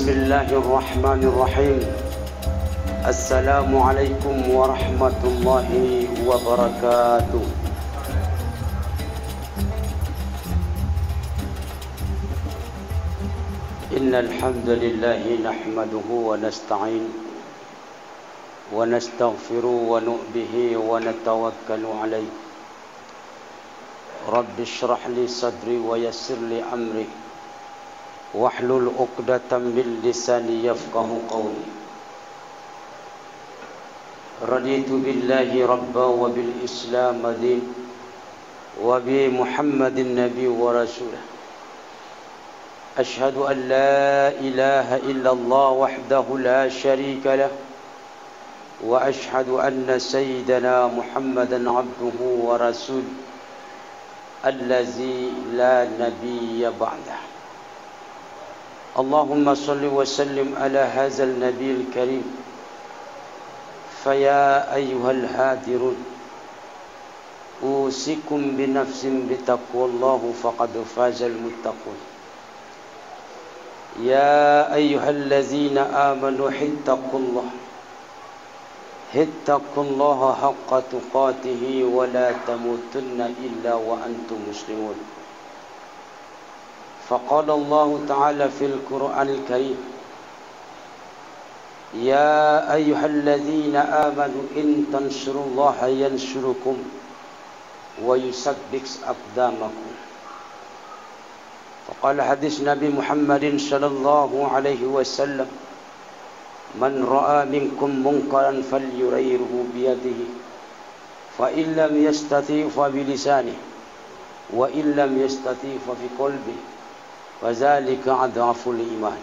Bismillahirrahmanirrahim. Assalamualaikum warahmatullahi wabarakatuh. Innal hamdalillahi nahmaduhu wa nasta'in wa nastaghfiru wa nu'bihi wa natawakkalu alayh. Rabbi shrah li sadri wa yassir li amri wahlul 'uqdatam min lisani yafqahu qawli. Raditu billahi rabba wa bil islam din wa bi Muhammadin nabi wa rasulah. Ashhadu an la ilaha illallah wahdahu la sharika lah wa ashhadu anna sayyidana Muhammadan abduhu wa rasuluh allazi la nabiyya ba'dah. Allahumma salli wa sallim ala hadzal nabiyil karim. Faya ayyuhal hadirun, usikum bi nafsin bi taqwallahu faqad fazal muttaqun. Ya ayyuhallazina amanu hittaqullaha haqqa tuqatih wa la tamutunna illa wa antum muslimun. فقال الله تعالى في القرآن الكريم يا أيها الذين آمنوا إن تنصروا الله ينصركم ويثبت أقدامكم. فقال حديث نبي محمد صلى الله عليه وسلم من رأى منكم منكرا فليغيره بيده فإن لم يستطع فبلسانه وإن لم يستطع فبقلبه وذلك أضعف الإيمان.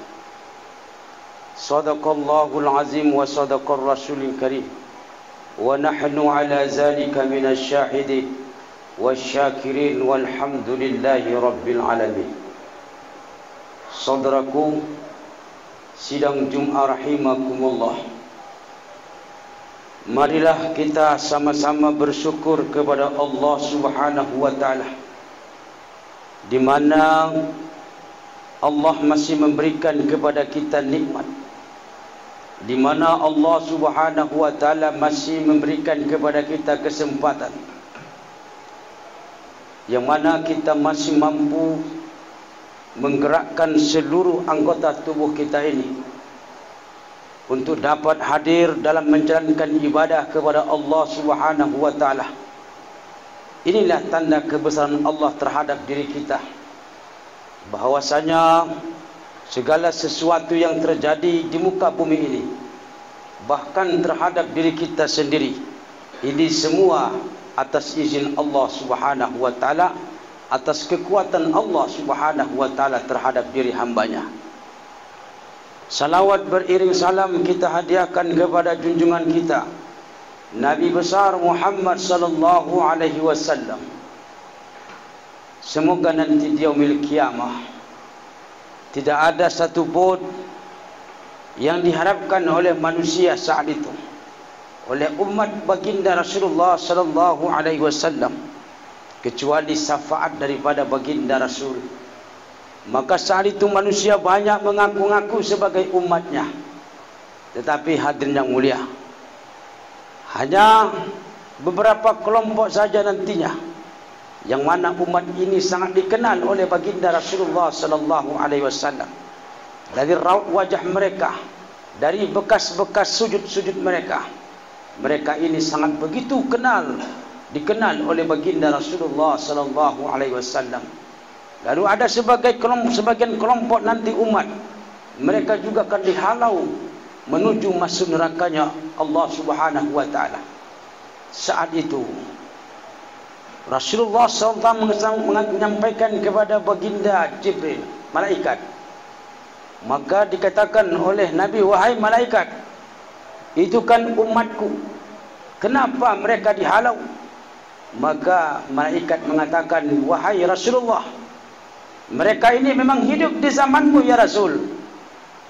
صدق الله العظيم وصدق الرسول الكريم ونحن على ذلك من الشاهدين والشاكرين والحمد لله رب العالمين. Saudaraku sidang Jumat rahimakumullah, marilah kita sama-sama bersyukur kepada Allah Subhanahu wa taala, di mana Allah masih memberikan kepada kita nikmat, di mana Allah Subhanahu wa taala masih memberikan kepada kita kesempatan, yang mana kita masih mampu menggerakkan seluruh anggota tubuh kita ini untuk dapat hadir dalam menjalankan ibadah kepada Allah Subhanahu wa taala. Inilah tanda kebesaran Allah terhadap diri kita, bahwasanya segala sesuatu yang terjadi di muka bumi ini, bahkan terhadap diri kita sendiri, ini semua atas izin Allah Subhanahu wa taala, atas kekuatan Allah Subhanahu wa taala terhadap diri hambanya. Salawat beriring salam kita hadiahkan kepada junjungan kita Nabi besar Muhammad sallallahu alaihi wasallam. Semoga nanti di yaumil qiyamah tidak ada satu pun yang diharapkan oleh manusia saat itu, oleh umat baginda Rasulullah sallallahu alaihi wasallam, kecuali syafaat daripada baginda Rasul. Maka saat itu manusia banyak mengaku-ngaku sebagai umatnya, tetapi hadirin yang mulia, hanya beberapa kelompok saja nantinya yang mana umat ini sangat dikenal oleh baginda Rasulullah sallallahu alaihi wasallam, dari raut wajah mereka, dari bekas-bekas sujud-sujud mereka. Mereka ini sangat begitu dikenal oleh baginda Rasulullah sallallahu alaihi wasallam. Lalu ada sebagian kelompok nanti umat, mereka juga akan dihalau menuju masuk nerakanya Allah Subhanahu wa taala. Saat itu Rasulullah SAW menyampaikan kepada baginda Jibril, malaikat. Maka dikatakan oleh Nabi, wahai malaikat, itu kan umatku, kenapa mereka dihalau? Maka malaikat mengatakan, wahai Rasulullah, mereka ini memang hidup di zamanmu ya Rasul.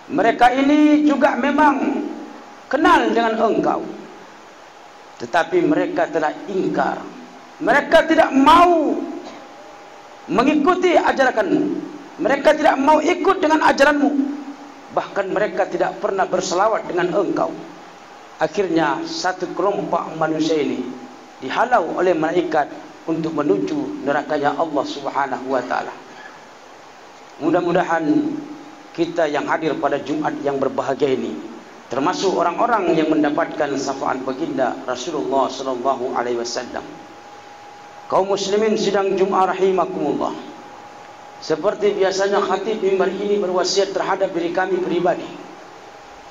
Mereka ini juga memang kenal dengan engkau, tetapi mereka telah ingkar. Mereka tidak mau mengikuti ajaranmu. Mereka tidak mau ikut dengan ajaranmu. bahkan mereka tidak pernah berselawat dengan engkau. Akhirnya satu kelompok manusia ini dihalau oleh malaikat untuk menuju nerakanya Allah Subhanahu wa taala. Mudah-mudahan kita yang hadir pada Jumat yang berbahagia ini termasuk orang-orang yang mendapatkan syafaat baginda Rasulullah sallallahu alaihi wasallam. Kaum muslimin sidang Jumat rahimakumullah. Seperti biasanya khatib mimbar ini berwasiat terhadap diri kami pribadi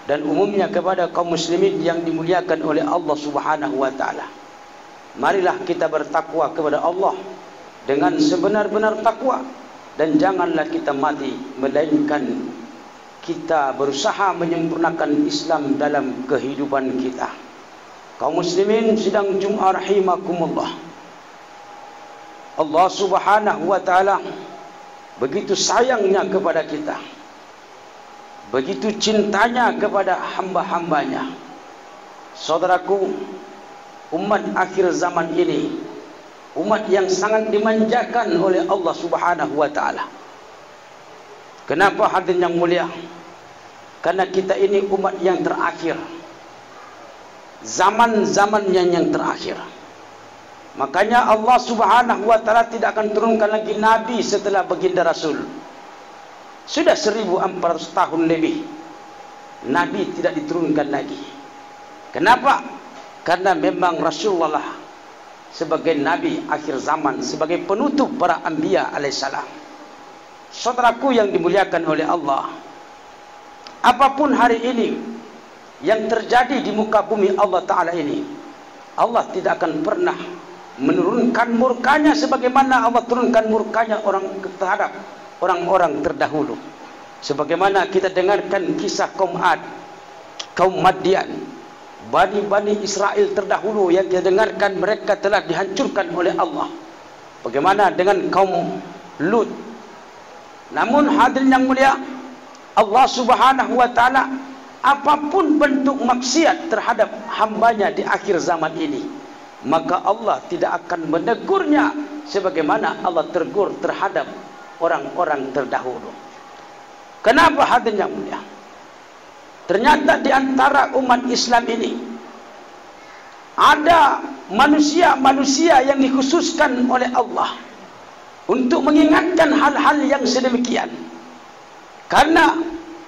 dan umumnya kepada kaum muslimin yang dimuliakan oleh Allah Subhanahu wa taala. Marilah kita bertakwa kepada Allah dengan sebenar-benar takwa dan janganlah kita mati melainkan kita berusaha menyempurnakan Islam dalam kehidupan kita. Kaum muslimin sidang Jumat rahimakumullah. Allah Subhanahu wa taala begitu sayangnya kepada kita, begitu cintanya kepada hamba-hambanya. Saudaraku, umat akhir zaman ini umat yang sangat dimanjakan oleh Allah Subhanahu wa taala. Kenapa hadirin yang mulia? Karena kita ini umat yang terakhir, zaman-zamannya yang terakhir. Makanya Allah Subhanahu wa taala tidak akan turunkan lagi nabi setelah baginda Rasul. Sudah 1400 tahun lebih nabi tidak diturunkan lagi. Kenapa? Karena memang Rasulullah lah sebagai nabi akhir zaman, sebagai penutup para anbiya alaihissalam. Saudaraku yang dimuliakan oleh Allah, apapun hari ini yang terjadi di muka bumi Allah taala ini, Allah tidak akan pernah menurunkan murkanya sebagaimana Allah turunkan murkanya terhadap orang-orang terdahulu. Sebagaimana kita dengarkan kisah kaum Ad, kaum Madian, Bani Israel terdahulu yang kita dengarkan mereka telah dihancurkan oleh Allah. Bagaimana dengan kaum Lut? Namun hadirin yang mulia, Allah Subhanahu wa taala apapun bentuk maksiat terhadap hambanya di akhir zaman ini, maka Allah tidak akan menegurnya sebagaimana Allah tegur terhadap orang-orang terdahulu. Kenapa hadirin yang mulia? Ternyata di antara umat Islam ini ada manusia-manusia yang dikhususkan oleh Allah untuk mengingatkan hal-hal yang sedemikian. Karena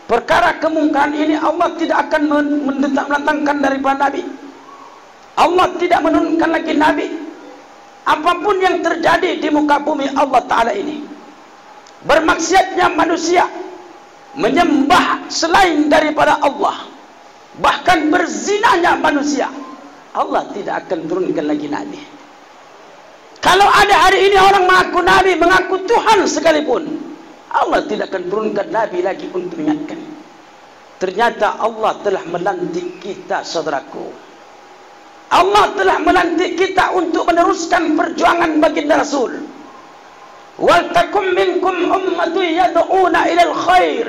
perkara kemungkaran ini Allah tidak akan mendatangkan daripada Nabi. Allah tidak menurunkan lagi Nabi. Apapun yang terjadi di muka bumi Allah Ta'ala ini, bermaksiatnya manusia, menyembah selain daripada Allah, bahkan berzinanya manusia, Allah tidak akan turunkan lagi Nabi. Kalau ada hari ini orang mengaku Nabi, mengaku Tuhan sekalipun, Allah tidak akan turunkan Nabi lagi untuk mengingatkan. Ternyata Allah telah melantik kita, saudaraku. Allah telah melantik kita untuk meneruskan perjuangan baginda Rasul. Wal takum minkum ummatun yad'una ilal khair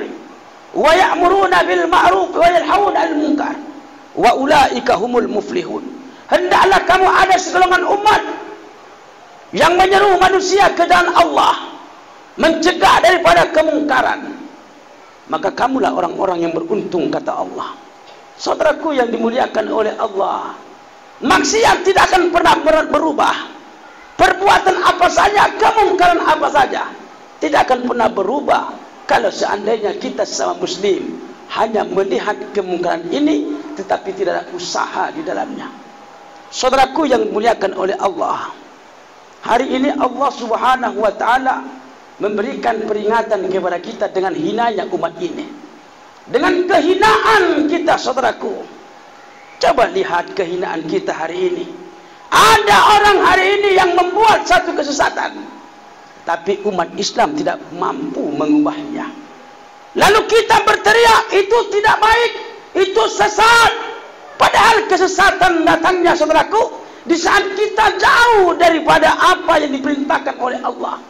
wa ya'muruna bil ma'ruf wa yanhauna 'anil munkar wa ulaika humul muflihun. Hendaklah kamu ada segolongan umat yang menyeru manusia ke jalan Allah, mencegah daripada kemungkaran, maka kamulah orang-orang yang beruntung, kata Allah. Saudaraku yang dimuliakan oleh Allah, maksiat tidak akan pernah berubah. Perbuatan apa saja, kemungkaran apa saja, tidak akan pernah berubah kalau seandainya kita sama muslim hanya melihat kemungkaran ini tetapi tidak ada usaha di dalamnya. Saudaraku yang dimuliakan oleh Allah, hari ini Allah Subhanahu wa taala memberikan peringatan kepada kita dengan hinanya umat ini, dengan kehinaan kita. Saudaraku, coba lihat kehinaan kita hari ini. Ada orang hari ini yang membuat satu kesesatan, tapi umat Islam tidak mampu mengubahnya. Lalu kita berteriak, itu tidak baik, itu sesat. Padahal kesesatan datangnya, saudaraku, di saat kita jauh daripada apa yang diperintahkan oleh Allah.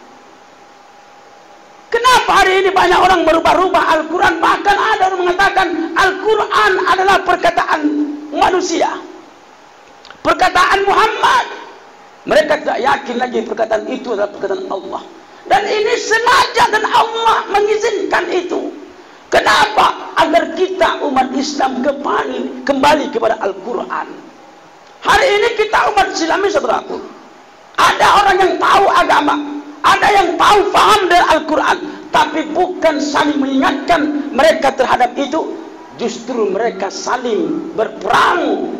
Kenapa hari ini banyak orang berubah-ubah Al-Quran? Bahkan ada orang mengatakan Al-Quran adalah perkataan manusia, perkataan Muhammad. Mereka tidak yakin lagi perkataan itu adalah perkataan Allah. Dan ini sengaja, dan Allah mengizinkan itu. Kenapa? Agar kita umat Islam kembali kepada Al-Quran. Hari ini kita umat Islam ini, saudaraku, ada orang yang tahu agama, ada yang tahu faham dari Al-Quran, tapi bukan saling mengingatkan mereka terhadap itu. Justru mereka saling berperang,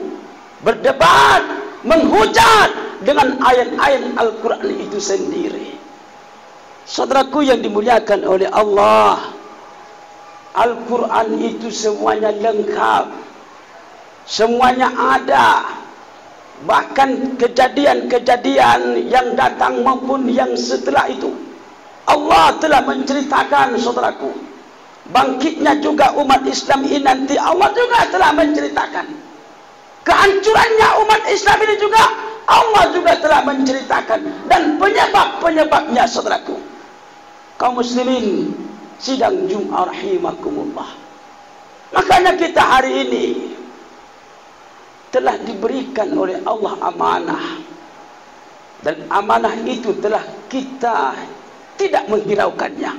berdebat, menghujat dengan ayat-ayat Al-Quran itu sendiri. Saudaraku yang dimuliakan oleh Allah, Al-Quran itu semuanya lengkap, semuanya ada. Bahkan kejadian-kejadian yang datang maupun yang setelah itu, Allah telah menceritakan, saudaraku. Bangkitnya juga umat Islam ini nanti, Allah juga telah menceritakan. Kehancurannya umat Islam ini juga, Allah juga telah menceritakan. Dan penyebab-penyebabnya, saudaraku. Kaum muslimin sidang Jum'ah rahimakumullah. Makanya kita hari ini telah diberikan oleh Allah amanah, dan amanah itu telah kita tidak menghiraukannya.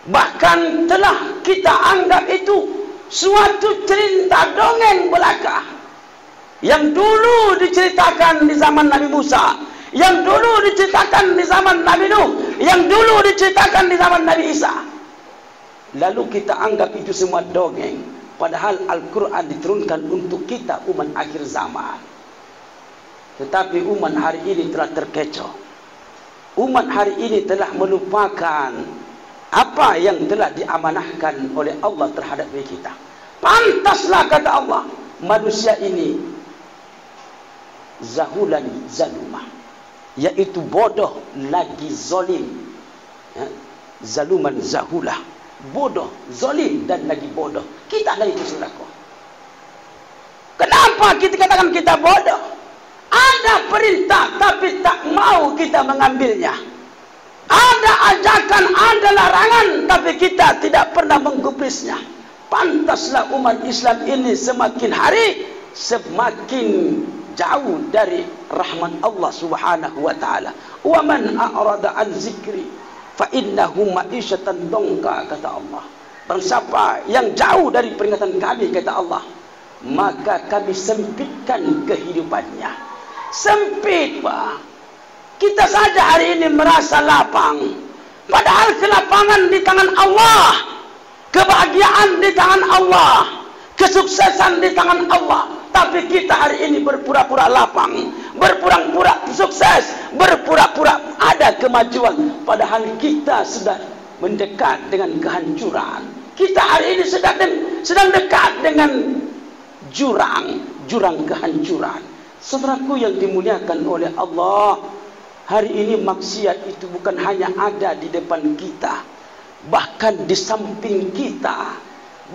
Bahkan telah kita anggap itu suatu cerita dongeng belaka yang dulu diceritakan di zaman Nabi Musa, yang dulu diceritakan di zaman Nabi Nuh, yang dulu diceritakan di zaman Nabi Isa. Lalu kita anggap itu semua dongeng, padahal Al-Quran diturunkan untuk kita umat akhir zaman. Tetapi umat hari ini telah terkecoh. Umat hari ini telah melupakan apa yang telah diamanahkan oleh Allah terhadap diri kita. Pantaslah, kata Allah, manusia ini zahulan zalumah, yaitu bodoh lagi zolim, ya? Zaluman zahulah, bodoh, zolim, dan lagi bodoh. Kita lah itu, saudaraku. Kenapa kita katakan kita bodoh? Ada perintah tapi tak mau kita mengambilnya. Ada ajakan, ada larangan, tapi kita tidak pernah menggubrisnya. Pantaslah umat Islam ini semakin hari semakin jauh dari rahmat Allah Subhanahu wa taala. Wa man a'rada an zikri fa innahu ma'isyatan dongka, kata Allah. Barang siapa yang jauh dari peringatan kami, kata Allah, maka kami sempitkan kehidupannya. Sempit, Pak. Kita saja hari ini merasa lapang, padahal kelapangan di tangan Allah, kebahagiaan di tangan Allah, kesuksesan di tangan Allah. Tapi kita hari ini berpura-pura lapang, berpura-pura sukses, berpura-pura ada kemajuan, padahal kita sudah mendekat dengan kehancuran. Kita hari ini sedang dekat dengan jurang kehancuran. Saudaraku yang dimuliakan oleh Allah, hari ini maksiat itu bukan hanya ada di depan kita, bahkan di samping kita,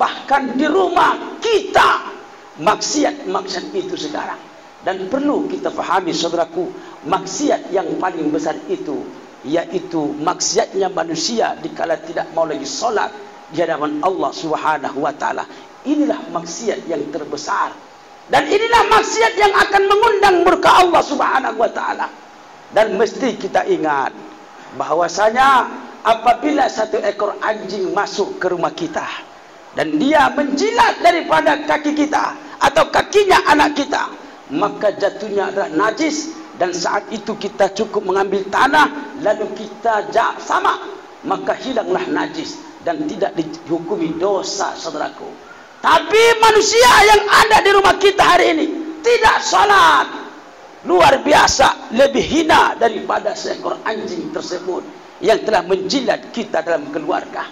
bahkan di rumah kita. Maksiat itu sekarang. Dan perlu kita fahami, saudaraku, maksiat yang paling besar itu yaitu maksiatnya manusia dikala tidak mau lagi solat di hadapan Allah Subhanahu wa taala. Inilah maksiat yang terbesar, dan inilah maksiat yang akan mengundang murka Allah Subhanahu wa taala. Dan mesti kita ingat bahwasanya apabila satu ekor anjing masuk ke rumah kita dan dia menjilat daripada kaki kita atau kakinya anak kita, maka jatuhnya adalah najis. Dan saat itu kita cukup mengambil tanah lalu kita sama, maka hilanglah najis dan tidak dihukumi dosa, saudaraku. Tapi manusia yang ada di rumah kita hari ini tidak salat, luar biasa, lebih hina daripada seekor anjing tersebut yang telah menjilat kita dalam keluarga.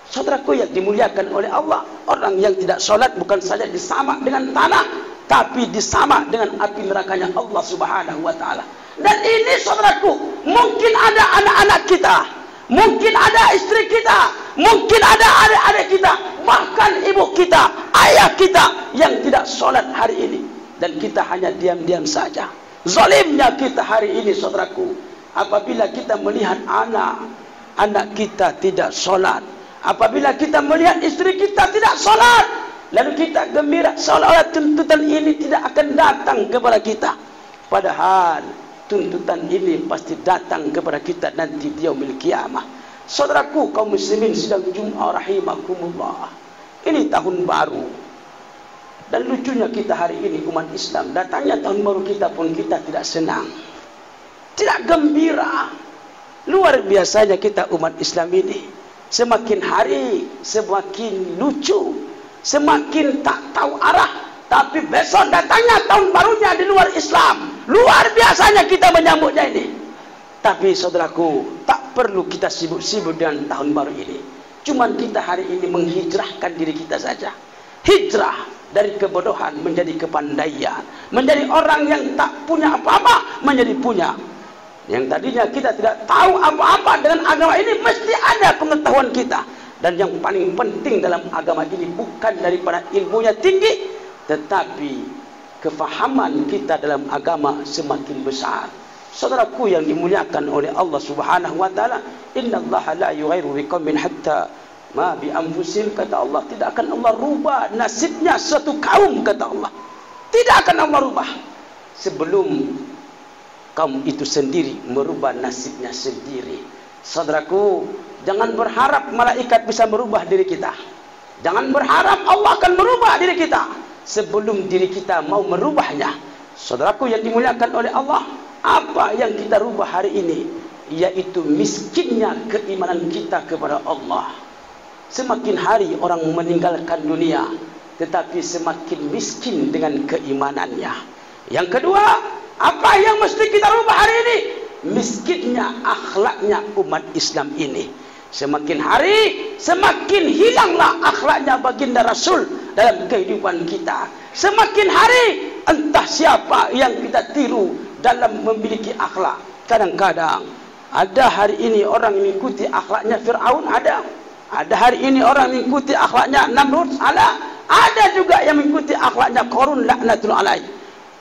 Saudaraku yang dimuliakan oleh Allah, orang yang tidak salat bukan saja disama dengan tanah, tapi disama dengan api nerakanya Allah Subhanahu wa taala. Dan ini, saudaraku, mungkin ada anak-anak kita, mungkin ada istri kita, mungkin ada adik-adik kita, bahkan ibu kita, ayah kita yang tidak salat hari ini, dan kita hanya diam-diam saja. Zalimnya kita hari ini, saudaraku, apabila kita melihat anak kita tidak salat, apabila kita melihat istri kita tidak salat, lalu kita gembira seolah-olah tuntutan ini tidak akan datang kepada kita. Padahal tuntutan ini pasti datang kepada kita nanti di yaumil qiyamah. Saudaraku kaum muslimin sidang Jum'ah rahimakumullah. Ini tahun baru. Dan lucunya kita hari ini umat Islam, datangnya tahun baru kita pun kita tidak senang, tidak gembira. Luar biasanya kita umat Islam ini, semakin hari semakin lucu, semakin tak tahu arah. Tapi besok datangnya tahun barunya di luar Islam, luar biasanya kita menyambutnya ini. Tapi saudaraku, tak perlu kita sibuk-sibuk dengan tahun baru ini. Cuman kita hari ini menghijrahkan diri kita saja. Hijrah dari kebodohan menjadi kepandaian, menjadi orang yang tak punya apa-apa menjadi punya. Yang tadinya kita tidak tahu apa-apa dengan agama ini, mesti ada pengetahuan kita. Dan yang paling penting dalam agama ini bukan daripada ilmunya tinggi, tetapi kefahaman kita dalam agama semakin besar. Saudaraku yang dimuliakan oleh Allah Subhanahu wa taala, innallaha la yughayyiru biqaumin hatta ma bi anfusihim, kata Allah, tidak akan Allah rubah nasibnya suatu kaum, kata Allah. Tidak akan Allah rubah sebelum kaum itu sendiri merubah nasibnya sendiri. Saudaraku, jangan berharap malaikat bisa merubah diri kita. Jangan berharap Allah akan merubah diri kita sebelum diri kita mau merubahnya. Saudaraku yang dimuliakan oleh Allah, apa yang kita rubah hari ini, yaitu miskinnya keimanan kita kepada Allah. Semakin hari orang meninggalkan dunia, tetapi semakin miskin dengan keimanannya. Yang kedua, apa yang mesti kita rubah hari ini? Miskinnya akhlaknya umat Islam ini. Semakin hari semakin hilanglah akhlaknya baginda Rasul dalam kehidupan kita. Semakin hari entah siapa yang kita tiru dalam memiliki akhlak. Kadang-kadang ada hari ini orang mengikuti akhlaknya Fir'aun, ada hari ini orang mengikuti akhlaknya Namrud, ada juga yang mengikuti akhlaknya Qarun laknatul alaih.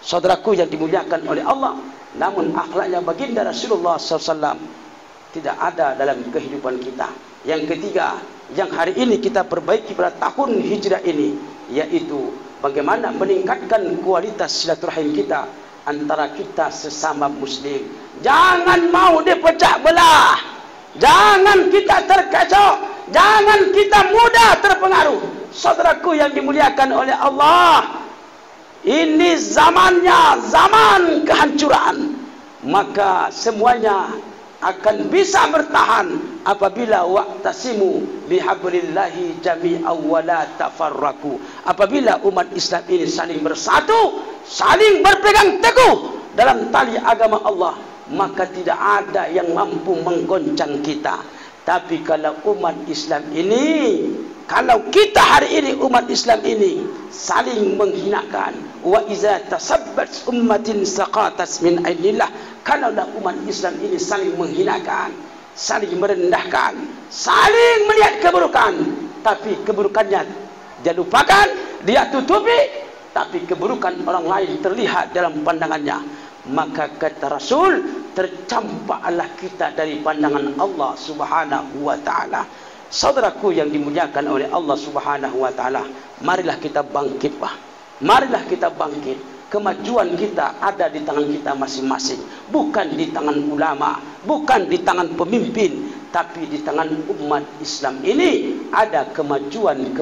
Saudaraku yang dimuliakan oleh Allah, namun akhlaknya baginda Rasulullah SAW tidak ada dalam kehidupan kita. Yang ketiga, yang hari ini kita perbaiki pada tahun hijrah ini, yaitu bagaimana meningkatkan kualitas silaturahim kita antara kita sesama muslim. Jangan mau dipecah belah, jangan kita terkecoh, jangan kita mudah terpengaruh. Saudaraku yang dimuliakan oleh Allah, ini zamannya zaman kehancuran. Maka semuanya akan bisa bertahan apabila waqtasimu bihablillahi jami'an wa la tafarraqu. Apabila umat Islam ini saling bersatu, saling berpegang teguh dalam tali agama Allah, maka tidak ada yang mampu menggoncang kita. Tapi kalau umat Islam ini, kalau kita hari ini umat Islam ini saling menghinakan, wa iza tasabbat ummatin saqatas min ainillah, kalau umat Islam ini saling menghinakan, saling merendahkan, saling melihat keburukan, tapi keburukannya dia lupakan, dia tutupi, tapi keburukan orang lain terlihat dalam pandangannya, maka kata Rasul, tercampaklah kita dari pandangan Allah Subhanahu wa taala. Saudaraku yang dimuliakan oleh Allah Subhanahu wa taala, marilah kita bangkit, Pak. Marilah kita bangkit. Kemajuan kita ada di tangan kita masing-masing, bukan di tangan ulama, bukan di tangan pemimpin, tapi di tangan umat Islam ini ada kemajuan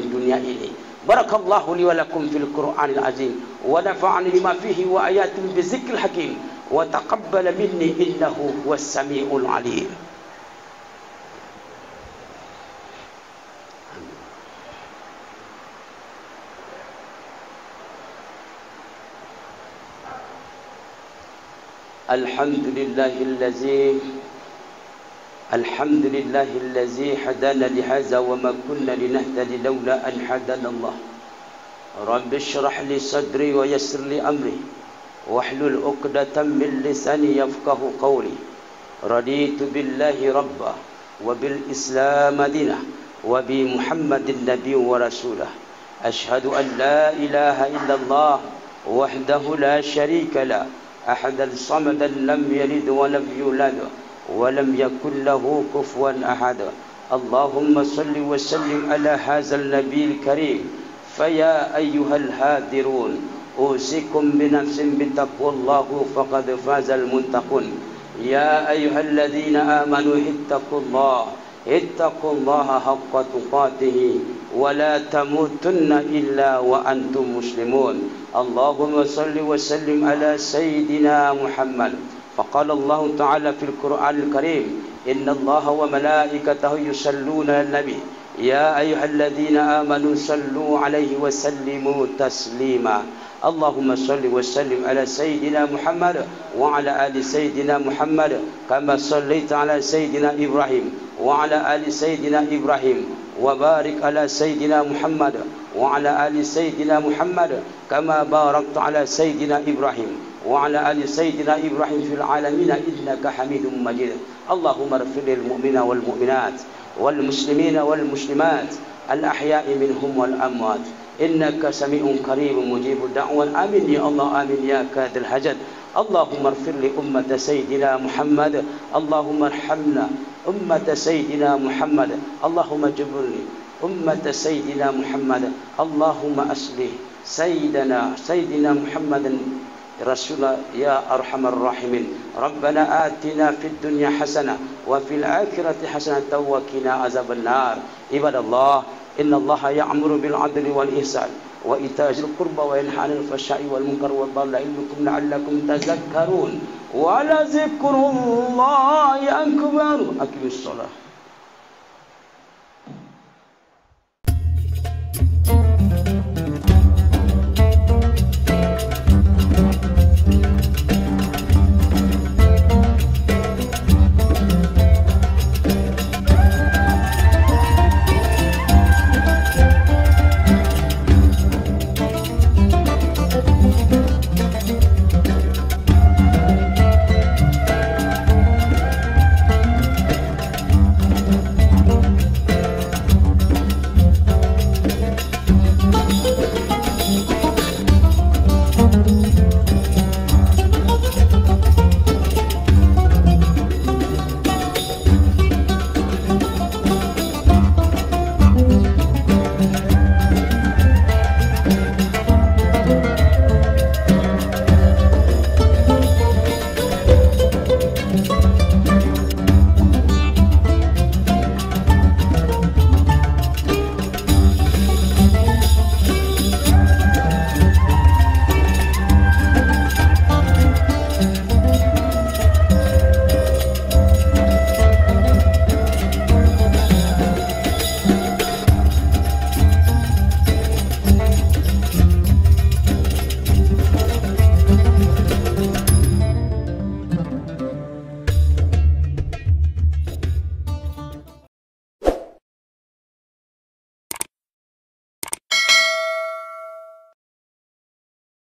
dunia ini. Barakallahu li wa lakum fil Qur'anil azim, wa nafa'ani bima fihi wa ayatin bi dzikril hakim, wa taqabbala minni innahu huwas samiul alim. Alhamdulillahillazi hadana lihaza wa ma kunna linahtadi laula an hadana Allah. Rabbi shrah li sadri wa yassir li amri wahlul 'uqdatam min lisani yafqahu qawli. Raditu billahi rabba wa bil islam madinah wa bi Muhammadin nabiyyan wa rasulah. Ashhadu an la ilaha illallah wahdahu la syarika lah, أحدا صمدا لم يلد ولم يولد ولم يكن له كفوا أحد. اللهم صل وسلم على هذا النبي الكريم. فيا أيها الهادرون أوصيكم بنفس بتقوى الله فقد فاز المتقون. يا أيها الذين آمنوا اتقوا الله اتقوا الله حق تقاته ولا تموتن إلا وأنتم مسلمون اللهم صل وسلم على سيدنا محمد فقال الله تعالى في القرآن الكريم إن الله وملائكته يصلون على النبي يا أيها الذين آمنوا صلوا عليه وسلموا تسليما اللهم صل وسلم على سيدنا محمد وعلى آل سيدنا محمد كما صليت على سيدنا إبراهيم وعلى آل سيدنا إبراهيم وبارك على سيدنا محمد وعلى آل سيدنا محمد كما باركت على سيدنا إبراهيم وعلى آل سيدنا إبراهيم في العالمين إنك حميد مجيد اللهم اغفر للمؤمنين والمؤمنات والمسلمين والمسلمات الأحياء منهم والأموات إنك سميع قريب مجيب الدعوة آمين يا الله آمين يا كاد الحجد اللهم اغفر لأمة سيدنا محمد اللهم ارحمنا أمة سيدنا محمد اللهم جبرني أمة سيدنا محمد اللهم أصلح سيدنا محمد رسول يا أرحم الراحمين ربنا آتنا في الدنيا حسنة وفي الآخرة حسنة وقنا عذاب النار عباد الله إن الله يأمر بالعدل والإحسان وإيتاء ذي القربى وينهى عن الفحشاء والمنكر والبغي يعظكم لعلكم تذكرون ولذكر الله أكبر أقم الصلاة